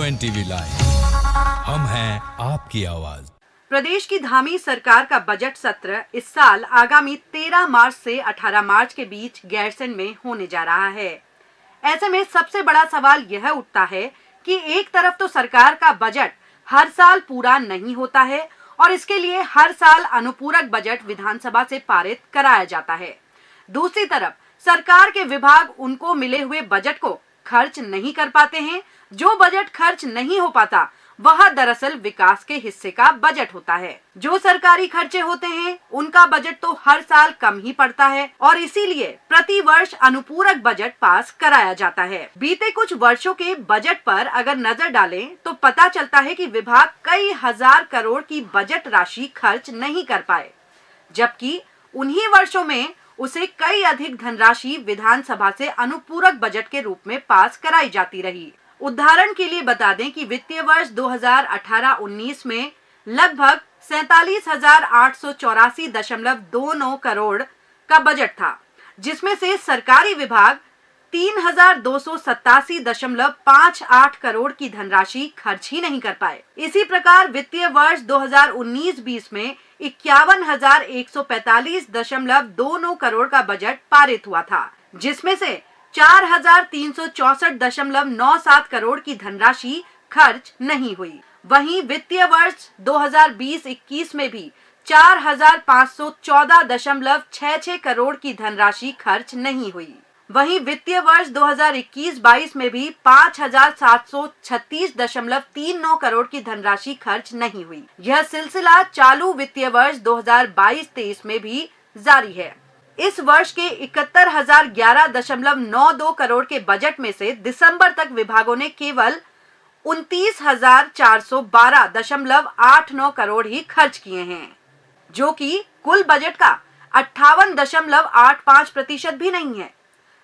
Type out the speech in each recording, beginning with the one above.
UNTV live, हम हैं आपकी आवाज। प्रदेश की धामी सरकार का बजट सत्र इस साल आगामी 13 मार्च से 18 मार्च के बीच गैरसैंण में होने जा रहा है। ऐसे में सबसे बड़ा सवाल यह उठता है कि एक तरफ तो सरकार का बजट हर साल पूरा नहीं होता है और इसके लिए हर साल अनुपूरक बजट विधानसभा से पारित कराया जाता है। दूसरी तरफ सरकार के विभाग उनको मिले हुए बजट को खर्च नहीं कर पाते हैं। जो बजट खर्च नहीं हो पाता वह दरअसल विकास के हिस्से का बजट होता है। जो सरकारी खर्चे होते हैं उनका बजट तो हर साल कम ही पड़ता है और इसीलिए प्रति वर्ष अनुपूरक बजट पास कराया जाता है। बीते कुछ वर्षों के बजट पर अगर नजर डालें तो पता चलता है कि विभाग कई हजार करोड़ की बजट राशि खर्च नहीं कर पाए, जबकि उन्हीं वर्षों में उसे कई अधिक धनराशि विधानसभा से अनुपूरक बजट के रूप में पास कराई जाती रही। उदाहरण के लिए बता दें कि वित्तीय वर्ष 2018-19 में लगभग 47,884.29 करोड़ का बजट था, जिसमें से सरकारी विभाग 3,287.58 करोड़ की धनराशि खर्च ही नहीं कर पाए। इसी प्रकार वित्तीय वर्ष 2019-20 में 51,145.29 करोड़ का बजट पारित हुआ था, जिसमें से 4,364.97 करोड़ की धनराशि खर्च नहीं हुई। वहीं वित्तीय वर्ष 2020-21 में भी 4,514.66 करोड़ की धनराशि खर्च नहीं हुई। वहीं वित्तीय वर्ष 2021-22 में भी 5,736.39 करोड़ की धनराशि खर्च नहीं हुई। यह सिलसिला चालू वित्तीय वर्ष 2022-23 में भी जारी है। इस वर्ष के 71,011.92 करोड़ के बजट में से दिसंबर तक विभागों ने केवल 29,412.89 करोड़ ही खर्च किए हैं, जो कि कुल बजट का 58.85% भी नहीं है।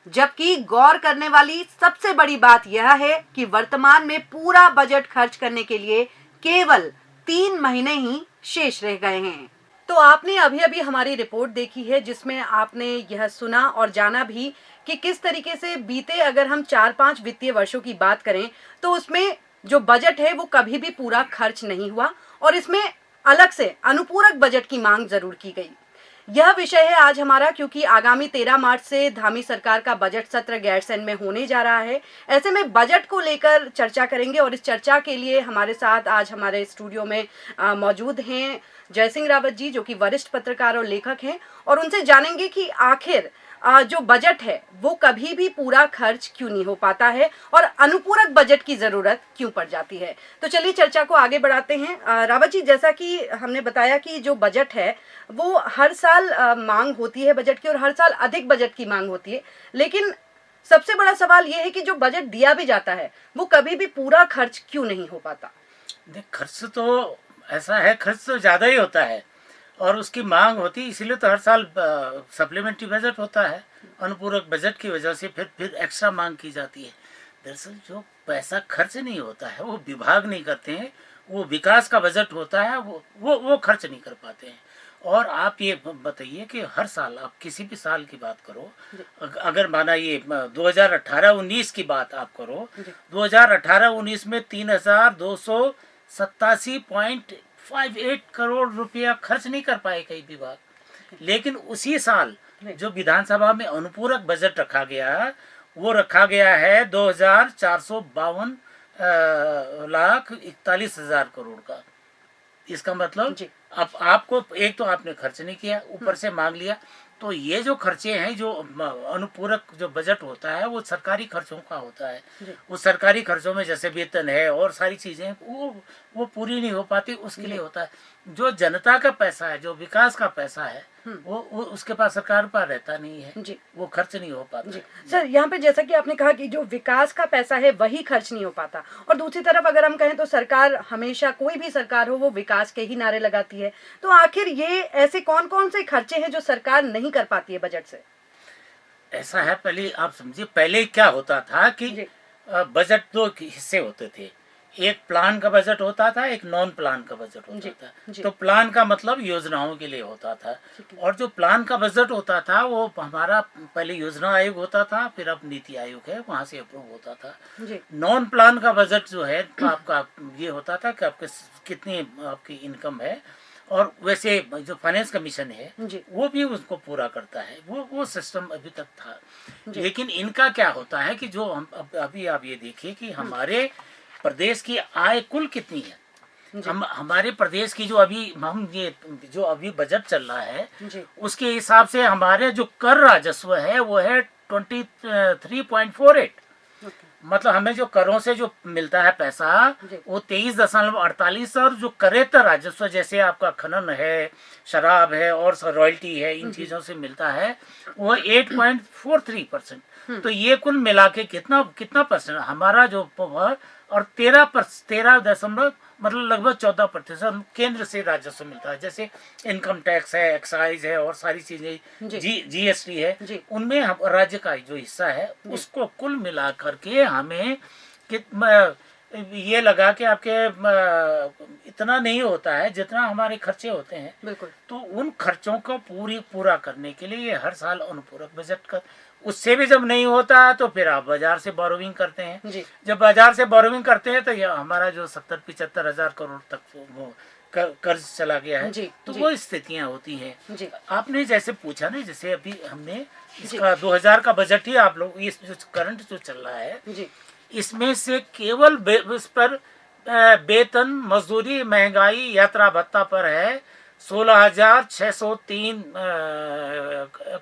जबकि गौर करने वाली सबसे बड़ी बात यह है कि वर्तमान में पूरा बजट खर्च करने के लिए केवल 3 महीने ही शेष रह गए हैं। तो आपने अभी अभी हमारी रिपोर्ट देखी है, जिसमें आपने यह सुना और जाना भी कि किस तरीके से बीते अगर हम 4-5 वित्तीय वर्षों की बात करें तो उसमें जो बजट है वो कभी भी पूरा खर्च नहीं हुआ और इसमें अलग से अनुपूरक बजट की मांग जरूर की गई। यह विषय है आज हमारा, क्योंकि आगामी 13 मार्च से धामी सरकार का बजट सत्र गैरसैंण में होने जा रहा है। ऐसे में बजट को लेकर चर्चा करेंगे और इस चर्चा के लिए हमारे साथ आज हमारे स्टूडियो में मौजूद हैं जय सिंह रावत जी, जो कि वरिष्ठ पत्रकार और लेखक हैं, और उनसे जानेंगे कि आखिर जो बजट है वो कभी भी पूरा खर्च क्यों नहीं हो पाता है और अनुपूरक बजट की जरूरत क्यों पड़ जाती है। तो चलिए चर्चा को आगे बढ़ाते हैं। रावत जी, जैसा कि हमने बताया कि जो बजट है वो हर साल मांग होती है बजट की और हर साल अधिक बजट की मांग होती है, लेकिन सबसे बड़ा सवाल ये है कि जो बजट दिया भी जाता है वो कभी भी पूरा खर्च क्यों नहीं हो पाता। खर्च तो ऐसा है, खर्च तो ज़्यादा ही होता है और उसकी मांग होती है, इसीलिए तो हर साल सप्लीमेंट्री बजट होता है। अनुपूरक बजट की वजह से फिर एक्स्ट्रा मांग की जाती है। दरअसल जो पैसा खर्च नहीं होता है वो विभाग नहीं करते हैं, वो विकास का बजट होता है, वो खर्च नहीं कर पाते हैं। और आप ये बताइए कि हर साल आप किसी भी साल की बात करो, अगर माना ये 2018-19 की बात आप करो, 2018-19 में 3,287.58 करोड़ रुपया खर्च नहीं कर पाए कई विभाग। लेकिन उसी साल जो विधानसभा में अनुपूरक बजट रखा गया वो रखा गया है 2,452,41,000 करोड़ का। इसका मतलब अब आपको एक तो आपने खर्च नहीं किया, ऊपर से मांग लिया। तो ये जो खर्चे हैं, जो अनुपूरक जो बजट होता है वो सरकारी खर्चों का होता है। उस सरकारी खर्चों में जैसे वेतन है और सारी चीजें वो पूरी नहीं हो पाती, उसके लिए होता है। जो जनता का पैसा है, जो विकास का पैसा है, वो उसके पास सरकार पर रहता नहीं है जी, वो खर्च नहीं हो पाता जी। सर, यहाँ पे जैसा कि आपने कहा कि जो विकास का पैसा है वही खर्च नहीं हो पाता, और दूसरी तरफ अगर हम कहें तो सरकार हमेशा, कोई भी सरकार हो, वो विकास के ही नारे लगाती है। तो आखिर ये ऐसे कौन कौन से खर्चे हैं जो सरकार नहीं कर पाती है बजट से? ऐसा है, पहले आप समझिए, पहले क्या होता था कि बजट दो हिस्से होते थे। एक प्लान का बजट होता था, एक नॉन प्लान का बजट होता जी, था। जी। तो प्लान का मतलब योजनाओं के लिए होता था, और जो प्लान का बजट होता था वो हमारा पहले योजना आयोग होता था, फिर अब नीति आयोग है, वहाँ से अप्रूव होता था। जी, नॉन प्लान का बजट जो है तो आपका ये होता था कि आपके कितनी आपकी इनकम है, और वैसे जो फाइनेंस कमीशन है जी, वो भी उसको पूरा करता है। वो सिस्टम अभी तक था। जी। लेकिन इनका क्या होता है कि जो हम अभी आप ये देखिए कि हमारे प्रदेश की आय कुल कितनी है। जी, हम हमारे प्रदेश की जो अभी बजट चल रहा है, जी, उसके हिसाब से हमारे जो कर राजस्व है वो है 23.48। ओके, मतलब हमें जो करों से जो मिलता है पैसा जी। वो 23.48, और जो करेतर राजस्व जैसे आपका खनन है, शराब है और रॉयल्टी है, इन चीजों से मिलता है वो 8.43%। तो ये कुल मिला के कितना कितना परसेंट हमारा जो और 13 मतलब लगभग 14% केंद्र से राजस्व मिलता है। जैसे इनकम टैक्स है, एक्साइज है और सारी चीजें, जीएसटी है, जी। उनमें हम राज्य का जो हिस्सा है उसको कुल मिला करके हमें ये लगा कि आपके इतना नहीं होता है जितना हमारे खर्चे होते हैं। बिल्कुल। तो उन खर्चों को पूरा करने के लिए ये हर साल अनुपूरक बजट का, उससे भी जब नहीं होता तो फिर आप बाजार से बोरोविंग करते हैं। जी। जब बाजार से बोरोविंग करते हैं तो ये हमारा जो 70-75 हजार करोड़ तक वो कर्ज चला गया है। जी, तो जी। वो स्थितियां होती हैं। जी, आपने जैसे पूछा ना, जैसे अभी हमने इसका 2000 का बजट ही आप लोग इस जो करंट जो चल रहा है जी, इसमें से केवल इस पर वेतन, मजदूरी, महंगाई, यात्रा भत्ता पर है 16,603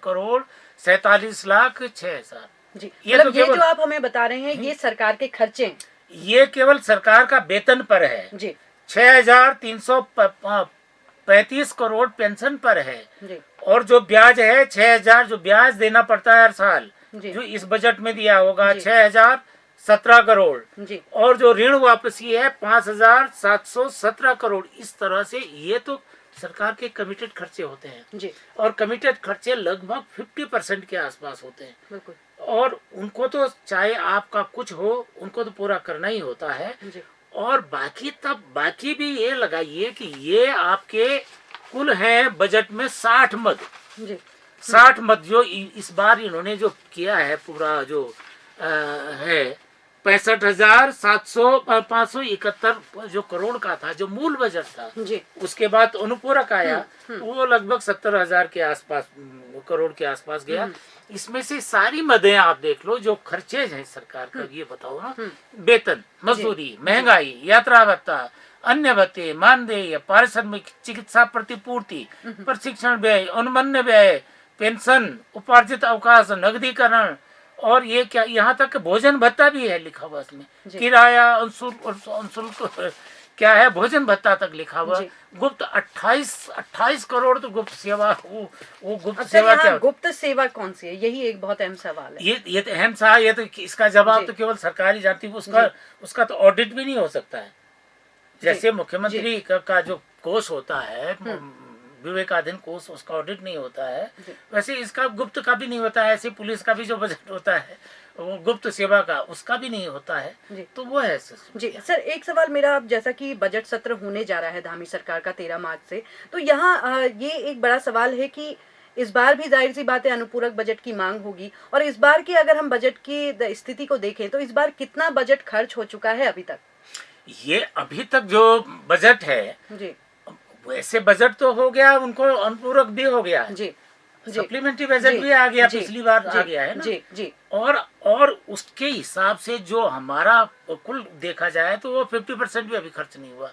करोड़ 47,06,000। जी। ये मतलब तो ये केवल जो आप हमें बता रहे हैं ये सरकार के खर्चे हैं। ये केवल सरकार का वेतन पर है। जी, 6,335 करोड़ पेंशन पर है, जी, और जो ब्याज है 6,000 जो ब्याज देना पड़ता है हर साल, जी, जो इस बजट में दिया होगा जी। 6,017 करोड़, जी, और जो ऋण वापसी है 5,717 करोड़। इस तरह से ये तो सरकार के कमिटेड खर्चे होते हैं, जी, और कमिटेड खर्चे लगभग 50% के आसपास होते हैं। बिल्कुल। और उनको तो चाहे आपका कुछ हो उनको तो पूरा करना ही होता है। जी, और बाकी भी ये लगाइए कि ये आपके कुल है बजट में 60 मद। जी, 60 मद जो इस बार इन्होंने जो किया है पूरा जो है 65,571 जो करोड़ का था जो मूल बजट था, जी, उसके बाद अनुपूरक आया वो लगभग 70,000 के आसपास करोड़ के आसपास गया। इसमें से सारी मदें आप देख लो जो खर्चे हैं सरकार का, ये बताओ ना, वेतन, मजदूरी, महंगाई, यात्रा भत्ता, अन्य भत्ते, मानदेय, पारिश्रमिक, चिकित्सा प्रतिपूर्ति, प्रशिक्षण व्यय, अनुबंध व्यय, पेंशन, उपार्जित अवकाश, नगदीकरण, और ये क्या यहाँ तक भोजन भत्ता भी है लिखा हुआ इसमें, किराया, अंशुल्क क्या है, भोजन भत्ता तक लिखा हुआ। गुप्त 28 करोड़ तो गुप्त सेवा, वो गुप्त सेवा क्या, गुप्त सेवा कौन सी है, यही एक बहुत अहम सवाल है। ये तो अहम सा, ये तो इसका जवाब तो केवल सरकारी जानती है। उसका तो ऑडिट भी नहीं हो सकता है। जैसे मुख्यमंत्री का जो कोष होता है विवेकाधीन कोष, उसका ऑडिट नहीं होता है, वैसे इसका गुप्त का भी नहीं होता है। ऐसे पुलिस का भी जो बजट होता है वो गुप्त सेवा का, उसका भी नहीं होता है। तो वो है जी सर, एक सवाल मेरा, अब जैसा कि बजट सत्र होने जा रहा है धामी सरकार का 13 मार्च से, तो यहाँ ये एक बड़ा सवाल है कि इस बार भी जाहिर सी बात है अनुपूरक बजट की मांग होगी, और इस बार की अगर हम बजट की स्थिति को देखें तो इस बार कितना बजट खर्च हो चुका है अभी तक? ये अभी तक जो बजट है जी, वैसे बजट तो हो गया, उनको अनुपूरक भी हो गया जी, सप्लीमेंट्री बजट भी आ गया, पिछली बार आ गया है ना जी, जी। और उसके हिसाब से जो हमारा कुल देखा जाए तो वो 50% भी अभी खर्च नहीं हुआ।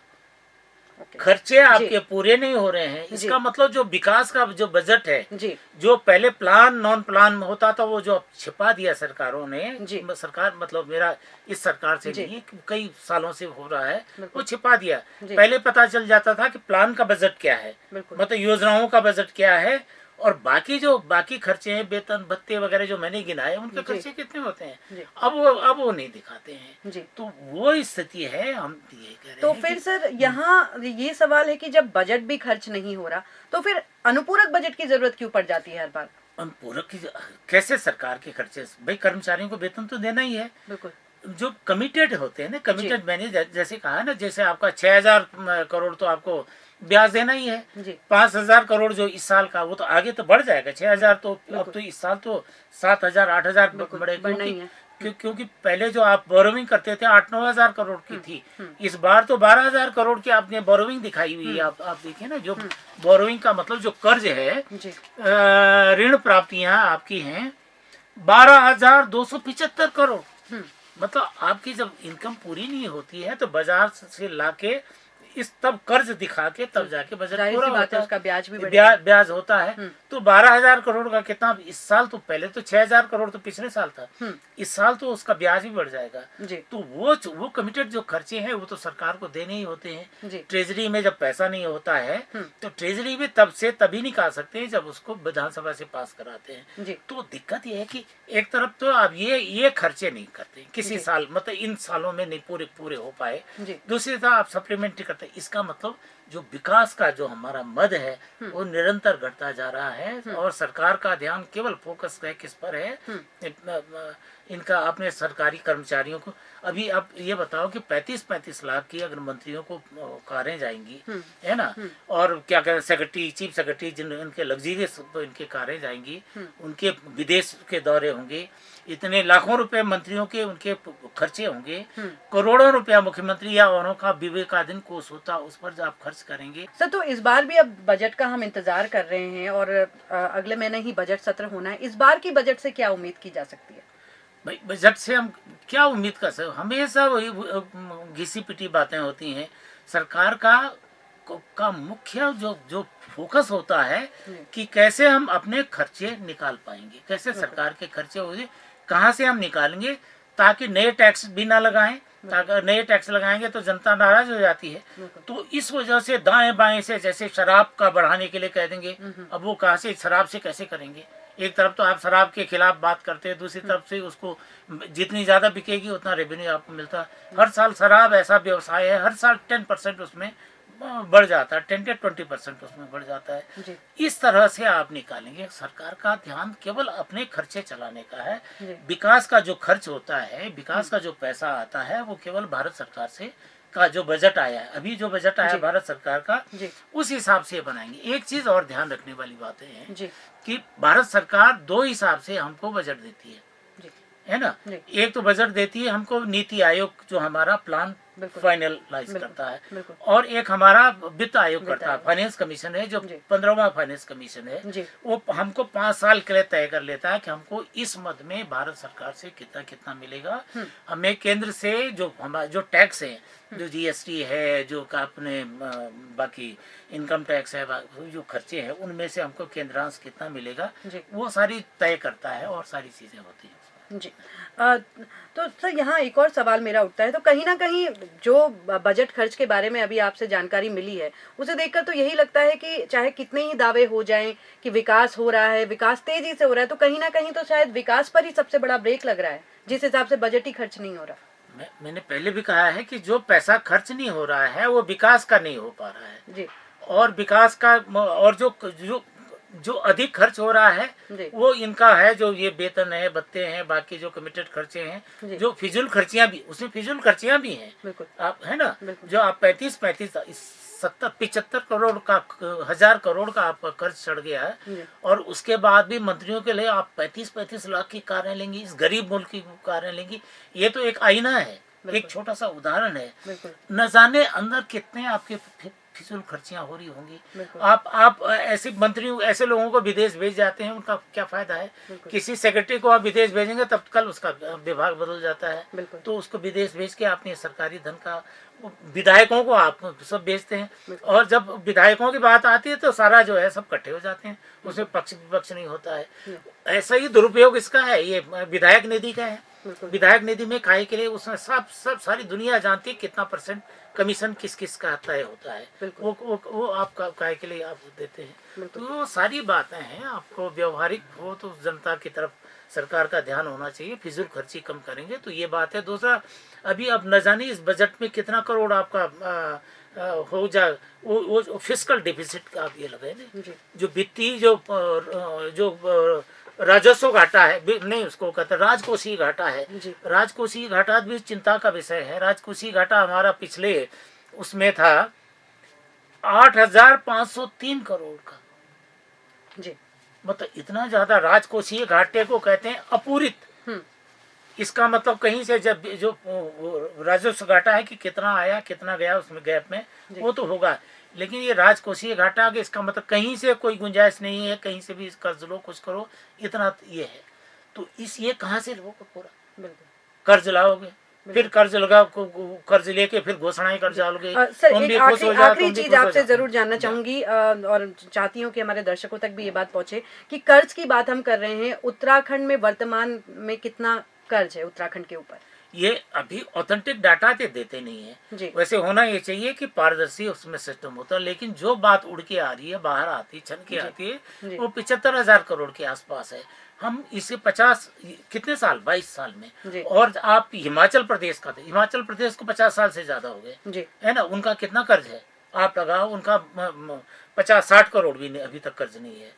खर्चे आपके पूरे नहीं हो रहे हैं। इसका मतलब जो विकास का जो बजट है जी, जो पहले प्लान नॉन प्लान में होता था वो जो छिपा दिया सरकारों ने, सरकार मतलब मेरा इस सरकार से नहीं, कई सालों से हो रहा है, वो छिपा दिया। पहले पता चल जाता था कि प्लान का बजट क्या है, मतलब योजनाओं का बजट क्या है, और बाकी खर्चे हैं, वेतन भत्ते वगैरह जो मैंने गिनाए, उनके खर्चे कितने होते हैं अब वो नहीं दिखाते हैं। तो वो स्थिति है, हम ये कह रहे तो हैं। फिर सर यहाँ ये सवाल है कि जब बजट भी खर्च नहीं हो रहा तो फिर अनुपूरक बजट की जरूरत क्यों पड़ जाती है हर बार? अनुपूरक की कैसे सरकार के खर्चे, भाई कर्मचारियों को वेतन तो देना ही है, बिल्कुल जो कमिटेड होते हैं ना, कमिटेड मैंने जैसे कहा ना, जैसे आपका 6,000 करोड़ तो आपको ब्याज देना ही है, 5,000 करोड़ जो इस साल का, वो तो आगे तो बढ़ जाएगा। 6,000 तो अब तो इस साल तो 7,000 8,000 बढ़ेगा, क्योंकि पहले जो आप बोरोविंग करते थे 8-9 हजार करोड़ की थी, इस बार तो 12,000 करोड़ की आपने बोरोविंग दिखाई हुई है। आप देखिए ना, जो बोरोविंग का मतलब जो कर्ज है, ऋण प्राप्तियां आपकी हैं 12,275 करोड़। मतलब आपकी जब इनकम पूरी नहीं होती है तो बाजार से लाके इस तब कर्ज दिखा के तब जाके बजट पूरा होता है, उसका ब्याज भी ब्याज होता है। तो 12,000 करोड़ का कितना इस साल, तो पहले तो 6,000 करोड़ तो पिछले साल था, इस साल तो उसका ब्याज भी बढ़ जाएगा। तो वो कमिटेड जो खर्चे हैं वो तो सरकार को देने ही होते हैं। ट्रेजरी में जब पैसा नहीं होता है तो ट्रेजरी में तभी निकाल सकते हैं जब उसको विधानसभा से पास कराते हैं। तो दिक्कत ये है कि एक तरफ तो आप ये खर्चे नहीं करते किसी साल, मतलब इन सालों में नहीं पूरे हो पाए, दूसरी तरफ आप सप्लीमेंट्री करते। इसका मतलब जो विकास का जो हमारा मद है वो निरंतर घटता जा रहा है, और सरकार का ध्यान केवल फोकस है किस पर है, इनका अपने सरकारी कर्मचारियों को। अभी आप ये बताओ कि 35-35 लाख की अगर मंत्रियों को कारें जाएंगी, है ना, और क्या कहते हैं सेक्रेटरी, चीफ सेक्रेटरी, जिन इनके लग्जरियस इनके कारें जाएंगी, उनके विदेश के दौरे होंगे, इतने लाखों रुपए मंत्रियों के उनके खर्चे होंगे, करोड़ों रुपया मुख्यमंत्री या औरों का विवेकाधीन कोष होता, उस पर जो आप खर्च करेंगे। सर, तो इस बार भी अब बजट का हम इंतजार कर रहे हैं और अगले महीने ही बजट सत्र होना है। इस बार की बजट से क्या उम्मीद की जा सकती है? भाई बजट से हम क्या उम्मीद कर सकते, हमेशा वही घिसी पिटी बातें होती हैं। सरकार का मुख्य जो फोकस होता है कि कैसे हम अपने खर्चे निकाल पाएंगे, कैसे सरकार के खर्चे होंगे, कहाँ से हम निकालेंगे, ताकि नए टैक्स भी ना लगाएं। ताकि नए टैक्स लगाएंगे तो जनता नाराज हो जाती है। तो इस वजह से दाएं बाएं से, जैसे शराब का बढ़ाने के लिए कह देंगे, अब वो कहाँ से, शराब से कैसे करेंगे? एक तरफ तो आप शराब के खिलाफ बात करते हैं, दूसरी तरफ से उसको जितनी ज्यादा बिकेगी उतना रेवेन्यू आपको मिलता है। हर साल शराब ऐसा व्यवसाय है, हर साल 10% उसमें बढ़ जाता है, 10 से 20% उसमें बढ़ जाता है। इस तरह से आप निकालेंगे। सरकार का ध्यान केवल अपने खर्चे चलाने का है। विकास का जो खर्च होता है, विकास का जो पैसा आता है, वो केवल भारत सरकार से का जो बजट आया है, अभी जो बजट आया है भारत सरकार का, उस हिसाब से बनाएंगे। एक चीज और ध्यान रखने वाली बातें हैं कि भारत सरकार दो हिसाब से हमको बजट देती है ना। एक तो बजट देती है हमको नीति आयोग, जो हमारा प्लान फाइनलाइज करता है, और एक हमारा वित्त आयोग करता है, फाइनेंस कमीशन है, जो 15वां फाइनेंस कमीशन है, वो हमको 5 साल के लिए तय कर लेता है कि हमको इस मद में भारत सरकार से कितना कितना मिलेगा। हमें केंद्र से जो हमारा जो टैक्स है, जो जीएसटी है, जो अपने बाकी इनकम टैक्स है, जो खर्चे हैं, उनमें से हमको केंद्रांश कितना मिलेगा, वो सारी तय करता है, और सारी चीजें होती हैं जी। तो सर, यहाँ एक और सवाल मेरा उठता है, तो कहीं ना कहीं जो बजट खर्च के बारे में अभी आपसे जानकारी मिली है, उसे देखकर तो यही लगता है कि चाहे कितने ही दावे हो जाएं कि विकास हो रहा है, विकास तेजी से हो रहा है, तो कहीं ना कहीं तो शायद विकास पर ही सबसे बड़ा ब्रेक लग रहा है, जिस हिसाब से बजट ही खर्च नहीं हो रहा। मैंने पहले भी कहा है कि जो पैसा खर्च नहीं हो रहा है वो विकास का नहीं हो पा रहा है जी। और विकास का, और जो अधिक खर्च हो रहा है वो इनका है, जो ये वेतन है, भत्ते हैं, बाकी जो कमिटेड खर्चे हैं, जो फिजूल खर्चियां भी, उसमें फिजूल खर्चियां भी हैं आप, है ना, जो आप 75 करोड़ का, 1000 करोड़ का आपका खर्च चढ़ गया है, और उसके बाद भी मंत्रियों के लिए आप 35 लाख की कारें लेंगी, इस गरीब मुल्क की कारें लेंगी। ये तो एक आईना है, एक छोटा सा उदाहरण है, न जाने अंदर कितने आपके फिजूल खर्चियां हो रही होंगी। आप ऐसे मंत्रियों, ऐसे लोगों को विदेश भेज जाते हैं, उनका क्या फायदा है? किसी सेक्रेटरी को आप विदेश भेजेंगे तब कल उसका विभाग बदल जाता है, तो उसको विदेश भेज के आपने सरकारी धन का, विधायकों को आप सब भेजते हैं, और जब विधायकों की बात आती है तो सारा जो है सब इकट्ठे हो जाते हैं, उसमें पक्ष विपक्ष नहीं होता है। ऐसा ही दुरुपयोग इसका है, ये विधायक निधि का है। विधायक निधि में काहे के लिए, उसमें सब सारी दुनिया जानती है कितना % कमीशन किस किस का तय होता है, वो आप काहे के लिए आप देते हैं। तो वो सारी बातें हैं, आपको व्यवहारिक हो तो जनता की तरफ सरकार का ध्यान होना चाहिए, फिजूल खर्ची कम करेंगे तो ये बात है। दूसरा, अभी अब न जाने इस बजट में कितना करोड़ आपका हो जाए, वो फिस्कल डिफिसिट का आप ये लगे ना, जो वित्तीय जो राजस्व घाटा है नहीं, उसको कहते हैं राजकोषीय घाटा है। जी। राजकोषीय घाटा भी चिंता का विषय है। राजकोषीय घाटा हमारा पिछले उसमें था 8,503 करोड़ का। जी। मतलब इतना ज्यादा राजकोषीय घाटे को कहते हैं अपूरित। इसका मतलब कहीं से जब जो राजस्व घाटा है कि कितना आया कितना गया उसमें गैप में, वो तो होगा, लेकिन ये राजकोषीय घाटा के इसका मतलब कहीं से कोई गुंजाइश नहीं है, कहीं से भी कर्ज लो कुछ करो, इतना ये है। तो ये कहाँ से लोगे पूरा? बिल्कुल। कर्ज लाओगे, फिर कर्ज लगाओ, कर्ज लेके फिर घोषणाएं कर जाओगे। सर, एक आखिरी चीज आपसे जरूर जानना चाहूंगी और चाहती हूँ कि हमारे दर्शकों तक भी ये बात पहुंचे कि कर्ज की बात हम कर रहे हैं, उत्तराखंड में वर्तमान में कितना कर्ज है उत्तराखंड के ऊपर? ये अभी ऑथेंटिक डाटा तो देते नहीं है जी। वैसे होना ये चाहिए कि पारदर्शी उसमें सिस्टम होता है, लेकिन जो बात उड़ के आ रही है, बाहर आती छन के आती है, वो 75,000 करोड़ के आसपास है। हम इसे 50 कितने साल 22 साल में, और आप हिमाचल प्रदेश का, हिमाचल प्रदेश को 50 साल से ज्यादा हो गए, है ना। उनका कितना कर्ज है आप लगाओ, उनका 50-60 करोड़ भी अभी तक कर्ज नहीं है।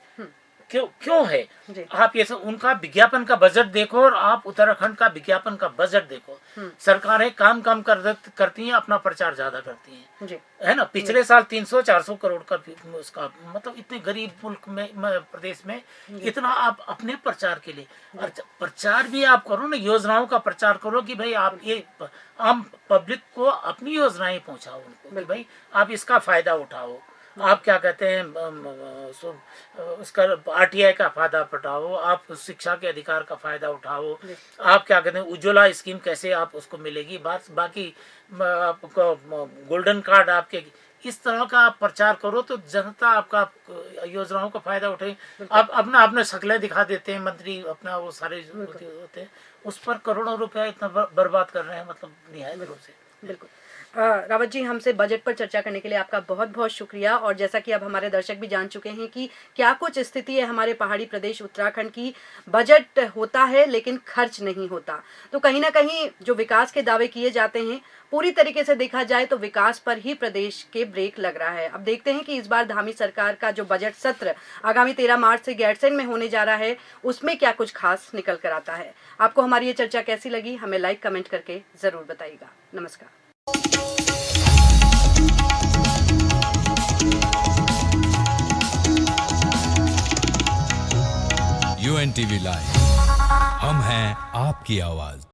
क्यों है? आप ये सब उनका विज्ञापन का बजट देखो और आप उत्तराखंड का विज्ञापन का बजट देखो। सरकारें काम करती हैं, अपना प्रचार ज्यादा करती हैं, है ना। पिछले साल 300-400 करोड़ का उसका मतलब, इतने गरीब मुल्क में प्रदेश में इतना आप अपने प्रचार के लिए प्रचार भी आप करो ना, योजनाओं का प्रचार करो कि भाई आप ये आम पब्लिक को अपनी योजनाएं पहुंचाओ उनको कि भाई आप इसका फायदा उठाओ। आप क्या कहते हैं उसका RTI का फायदा उठाओ, आप शिक्षा के अधिकार का फायदा उठाओ, आप क्या कहते हैं उज्ज्वला स्कीम कैसे आप उसको मिलेगी, बाकी आपको गोल्डन कार्ड आपके, इस तरह का आप प्रचार करो तो जनता आपका योजनाओं का फायदा उठे। आप अपना शक्लें दिखा देते हैं मंत्री, अपना वो सारे होते हैं, उस पर करोड़ों रुपया इतना बर्बाद कर रहे हैं, मतलब निहायत रूप से। बिल्कुल। रावत जी, हमसे बजट पर चर्चा करने के लिए आपका बहुत बहुत शुक्रिया। और जैसा कि अब हमारे दर्शक भी जान चुके हैं कि क्या कुछ स्थिति है हमारे पहाड़ी प्रदेश उत्तराखंड की, बजट होता है लेकिन खर्च नहीं होता। तो कहीं ना कहीं जो विकास के दावे किए जाते हैं, पूरी तरीके से देखा जाए तो विकास पर ही प्रदेश के ब्रेक लग रहा है। अब देखते हैं कि इस बार धामी सरकार का जो बजट सत्र आगामी 13 मार्च से गैरसैंण में होने जा रहा है, उसमें क्या कुछ खास निकल कर आता है। आपको हमारी ये चर्चा कैसी लगी, हमें लाइक कमेंट करके जरूर बताइएगा। नमस्कार। UNTV लाइव, हम हैं आपकी आवाज।